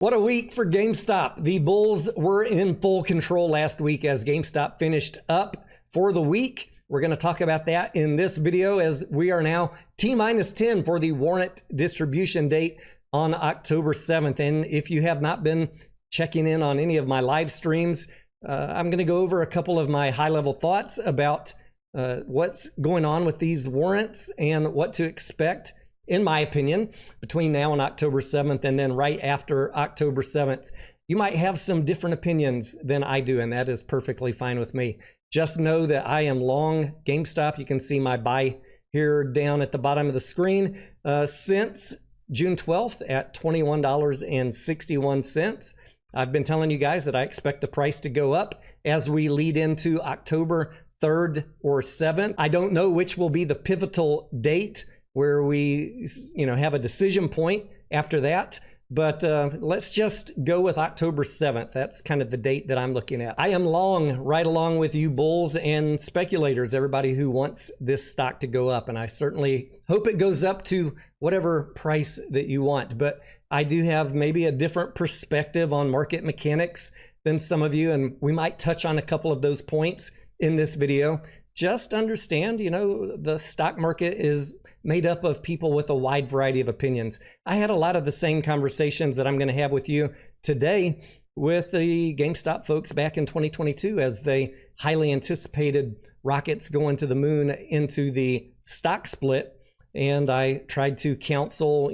What a week for GameStop. The Bulls were in full control last week as GameStop finished up for the week. We're going to talk about that in this video as we are now T-10 for the warrant distribution date on October 7th. And if you have not been checking in on any of my live streams, I'm going to go over a couple of my high-level thoughts about what's going on with these warrants and what to expect, in my opinion, between now and October 7th, and then right after October 7th. You might have some different opinions than I do, and that is perfectly fine with me. Just know that I am long GameStop. You can see my buy here down at the bottom of the screen since June 12th at $21.61. I've been telling you guys that I expect the price to go up as we lead into October 3rd or 7th. I don't know which will be the pivotal date where we, have a decision point after that. But let's just go with October 7th. That's kind of the date that I'm looking at. I am long, right along with you bulls and speculators, everybody who wants this stock to go up. And I certainly hope it goes up to whatever price that you want. But I do have maybe a different perspective on market mechanics than some of you. And we might touch on a couple of those points in this video. Just understand, the stock market is made up of people with a wide variety of opinions. I had a lot of the same conversations that I'm going to have with you today with the GameStop folks back in 2022 as they highly anticipated rockets going to the moon into the stock split. And I tried to counsel,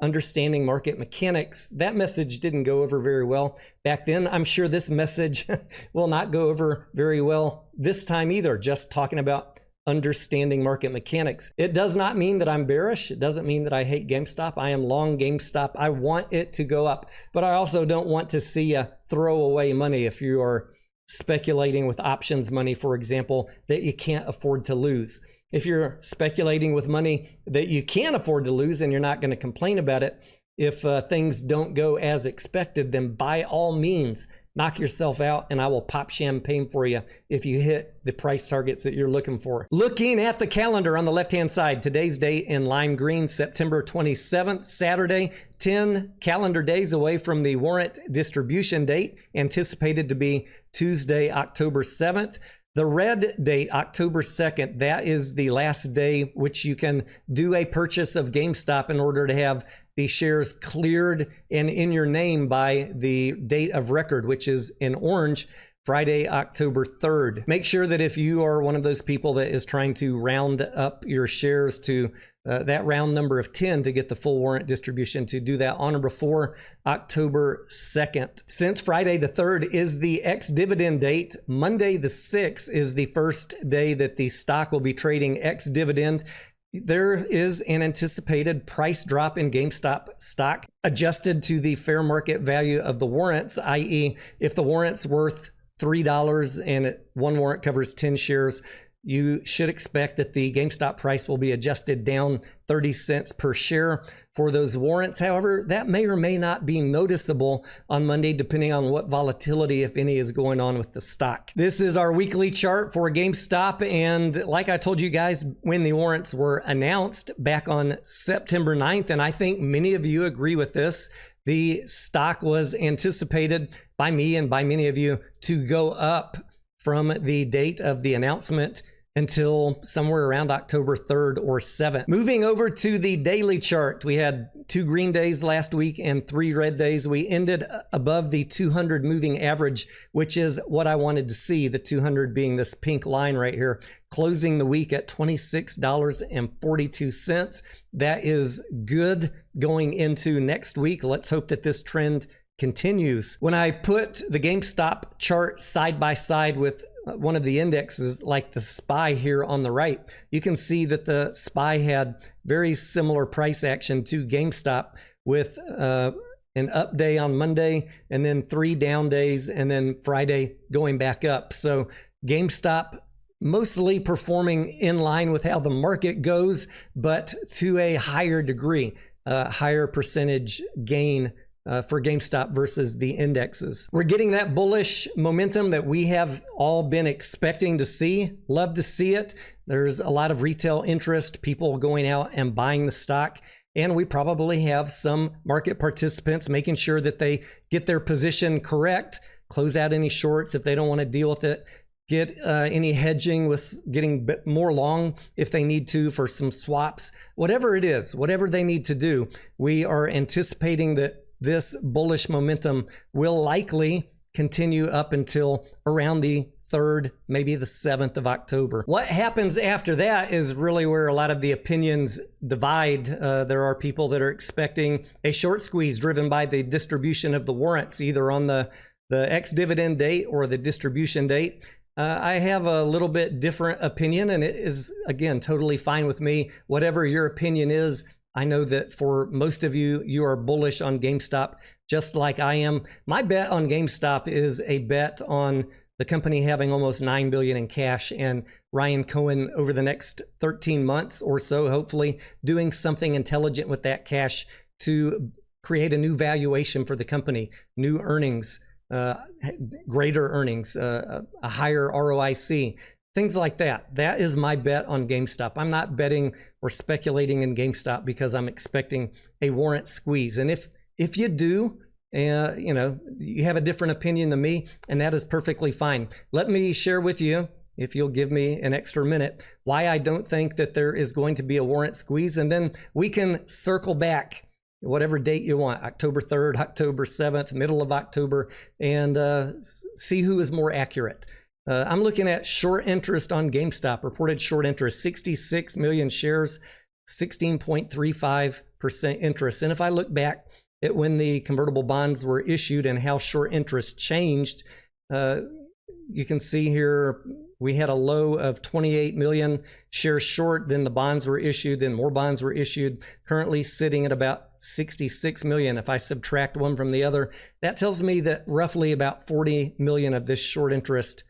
understanding market mechanics. That message didn't go over very well back then. I'm sure this message will not go over very well this time either, just talking about understanding market mechanics. It does not mean that I'm bearish. It doesn't mean that I hate GameStop. I am long GameStop. I want it to go up, but I also don't want to see you throw away money if you are speculating with options money, for example, that you can't afford to lose. If you're speculating with money that you can't afford to lose and you're not going to complain about it, if things don't go as expected, then by all means, knock yourself out and I will pop champagne for you if you hit the price targets that you're looking for. Looking at the calendar on the left-hand side, today's date in lime green, September 27th, Saturday, 10 calendar days away from the warrant distribution date, anticipated to be Tuesday, October 7th. The red date, October 2nd, that is the last day which you can do a purchase of GameStop in order to have the shares cleared and in your name by the date of record, which is in orange, Friday, October 3rd. Make sure that if you are one of those people that is trying to round up your shares to that round number of 10 to get the full warrant distribution, to do that on or before October 2nd. Since Friday the 3rd is the ex-dividend date, Monday the 6th is the first day that the stock will be trading ex-dividend. There is an anticipated price drop in GameStop stock adjusted to the fair market value of the warrants, i.e. if the warrant's worth $3 and one warrant covers 10 shares, you should expect that the GameStop price will be adjusted down 30 cents per share for those warrants. However, that may or may not be noticeable on Monday, depending on what volatility, if any, is going on with the stock. This is our weekly chart for GameStop. And like I told you guys when the warrants were announced back on September 9th, and I think many of you agree with this, the stock was anticipated by me and by many of you to go up from the date of the announcement until somewhere around October 3rd or 7th. Moving over to the daily chart, we had 2 green days last week and 3 red days. We ended above the 200 moving average, which is what I wanted to see, the 200 being this pink line right here, closing the week at $26.42. That is good going into next week. Let's hope that this trend continues. When I put the GameStop chart side by side with one of the indexes like the SPY here on the right, you can see that the SPY had very similar price action to GameStop with an up day on Monday and then 3 down days and then Friday going back up. So GameStop mostly performing in line with how the market goes, but to a higher degree, higher percentage gain for GameStop versus the indexes. We're getting that bullish momentum that we have all been expecting to see. Love to see it. There's a lot of retail interest, people going out and buying the stock. And we probably have some market participants making sure that they get their position correct, close out any shorts if they don't want to deal with it, get any hedging with getting more long if they need to for some swaps, whatever it is, whatever they need to do. We are anticipating that this bullish momentum will likely continue up until around the 3rd, maybe the 7th of October. What happens after that is really where a lot of the opinions divide. There are people that are expecting a short squeeze driven by the distribution of the warrants, either on the ex-dividend date or the distribution date. I have a little bit different opinion, and it is, again, totally fine with me. Whatever your opinion is, I know that for most of you, you are bullish on GameStop, just like I am. My bet on GameStop is a bet on the company having almost $9 billion in cash, and Ryan Cohen over the next 13 months or so, hopefully doing something intelligent with that cash to create a new valuation for the company, new earnings, greater earnings, a higher ROIC, things like that. That is my bet on GameStop. I'm not betting or speculating in GameStop because I'm expecting a warrant squeeze. And if you do, you know, you have a different opinion than me, and that is perfectly fine. Let me share with you, if you'll give me an extra minute, why I don't think that there is going to be a warrant squeeze, and then we can circle back whatever date you want, October 3rd, October 7th, middle of October, and see who is more accurate. I'm looking at short interest on GameStop, reported short interest, 66 million shares, 16.35% interest. And if I look back at when the convertible bonds were issued and how short interest changed, you can see here we had a low of 28 million shares short, then the bonds were issued, then more bonds were issued, currently sitting at about 66 million. If I subtract one from the other, that tells me that roughly about 40 million of this short interest,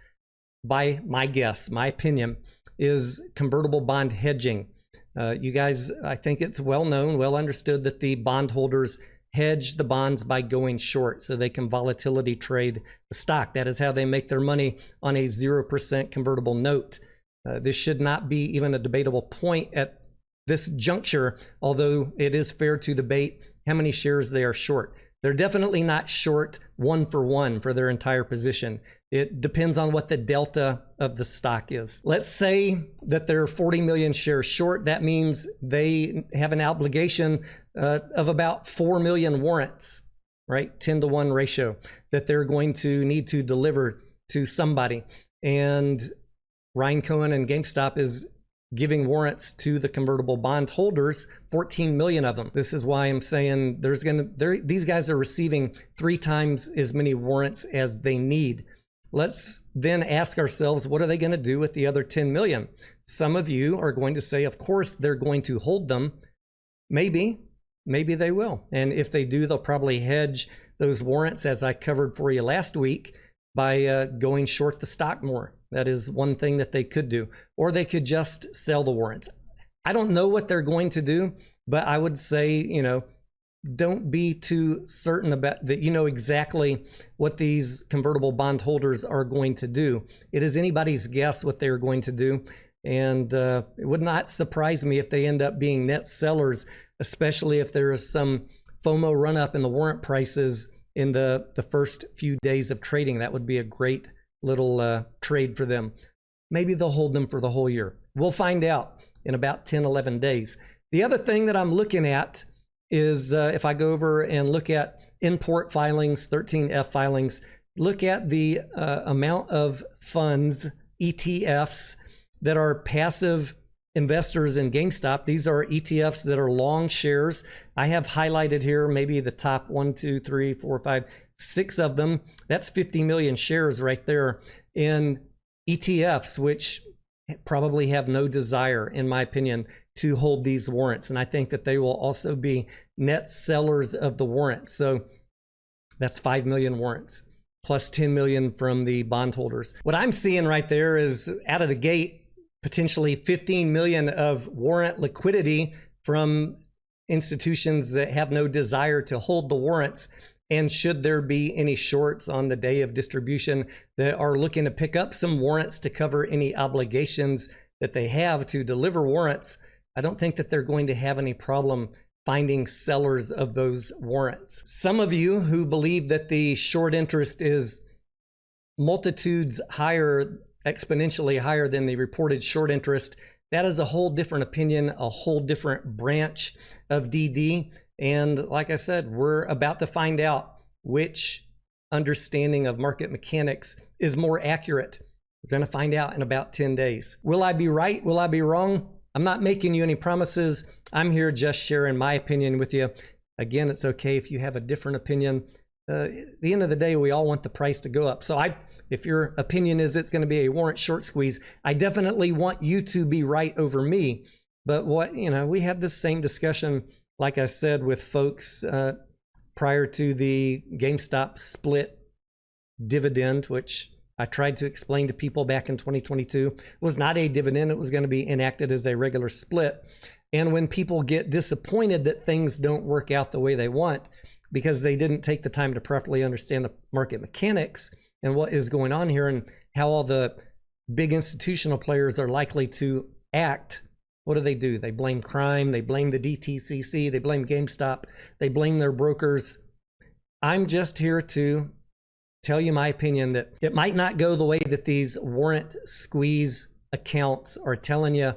by my guess, my opinion, is convertible bond hedging. You guys, I think it's well known, well understood that the bondholders hedge the bonds by going short so they can volatility trade the stock. That is how they make their money on a 0% convertible note. This should not be even a debatable point at this juncture, although it is fair to debate how many shares they are short. They're definitely not short 1-for-1 for their entire position. It depends on what the delta of the stock is. Let's say that they're 40 million shares short. That means they have an obligation of about 4 million warrants, right? 10-to-1 ratio that they're going to need to deliver to somebody. And Ryan Cohen and GameStop is giving warrants to the convertible bond holders, 14 million of them. This is why I'm saying these guys are receiving 3 times as many warrants as they need. Let's then ask ourselves, what are they going to do with the other 10 million? Some of you are going to say, of course, they're going to hold them. Maybe they will. And if they do, they'll probably hedge those warrants, as I covered for you last week, by going short the stock more. That is one thing that they could do. Or they could just sell the warrants. I don't know what they're going to do, but I would say, you know, don't be too certain about that. You know exactly what these convertible bond holders are going to do. It is anybody's guess what they're going to do. And it would not surprise me if they end up being net sellers, especially if there is some FOMO run up in the warrant prices in the first few days of trading. That would be a great little trade for them. Maybe they'll hold them for the whole year. We'll find out in about 10, 11 days. The other thing that I'm looking at is if I go over and look at import filings, 13F filings, look at the amount of funds, ETFs, that are passive investors in GameStop. These are ETFs that are long shares. I have highlighted here maybe the top 1, 2, 3, 4, 5, 6 of them. That's 50 million shares right there in ETFs, which probably have no desire, in my opinion, to hold these warrants. And I think that they will also be net sellers of the warrants. So that's 5 million warrants plus 10 million from the bondholders. What I'm seeing right there is out of the gate, potentially 15 million of warrant liquidity from institutions that have no desire to hold the warrants. And should there be any shorts on the day of distribution that are looking to pick up some warrants to cover any obligations that they have to deliver warrants, I don't think that they're going to have any problem finding sellers of those warrants. Some of you who believe that the short interest is multitudes higher, exponentially higher than the reported short interest, that is a whole different opinion, a whole different branch of DD. And like I said, we're about to find out which understanding of market mechanics is more accurate. We're going to find out in about 10 days. Will I be right? Will I be wrong? I'm not making you any promises. I'm here just sharing my opinion with you. Again, it's okay if you have a different opinion. At the end of the day, we all want the price to go up. So if your opinion is it's going to be a warrant short squeeze, I definitely want you to be right over me. But we had this same discussion, like I said, with folks prior to the GameStop split dividend, which I tried to explain to people back in 2022 was not a dividend. It was going to be enacted as a regular split. And when people get disappointed that things don't work out the way they want because they didn't take the time to properly understand the market mechanics and what is going on here and how all the big institutional players are likely to act, what do? They blame crime, they blame the DTCC, they blame GameStop, they blame their brokers. I'm just here to tell you my opinion that it might not go the way that these warrant squeeze accounts are telling you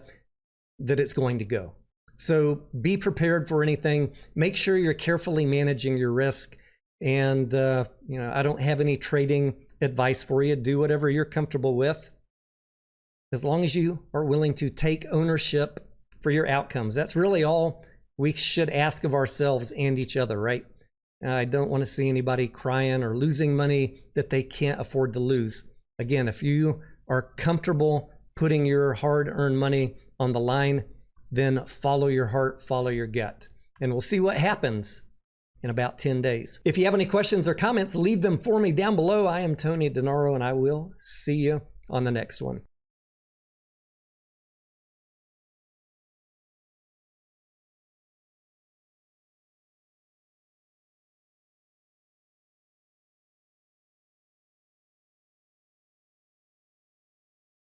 that it's going to go. So be prepared for anything. Make sure you're carefully managing your risk. And, I don't have any trading advice for you. Do whatever you're comfortable with, as long as you are willing to take ownership for your outcomes. That's really all we should ask of ourselves and each other, right? I don't want to see anybody crying or losing money that they can't afford to lose. Again, if you are comfortable putting your hard-earned money on the line, then follow your heart, follow your gut. And we'll see what happens in about 10 days. If you have any questions or comments, leave them for me down below. I am Tony DeNaro, and I will see you on the next one.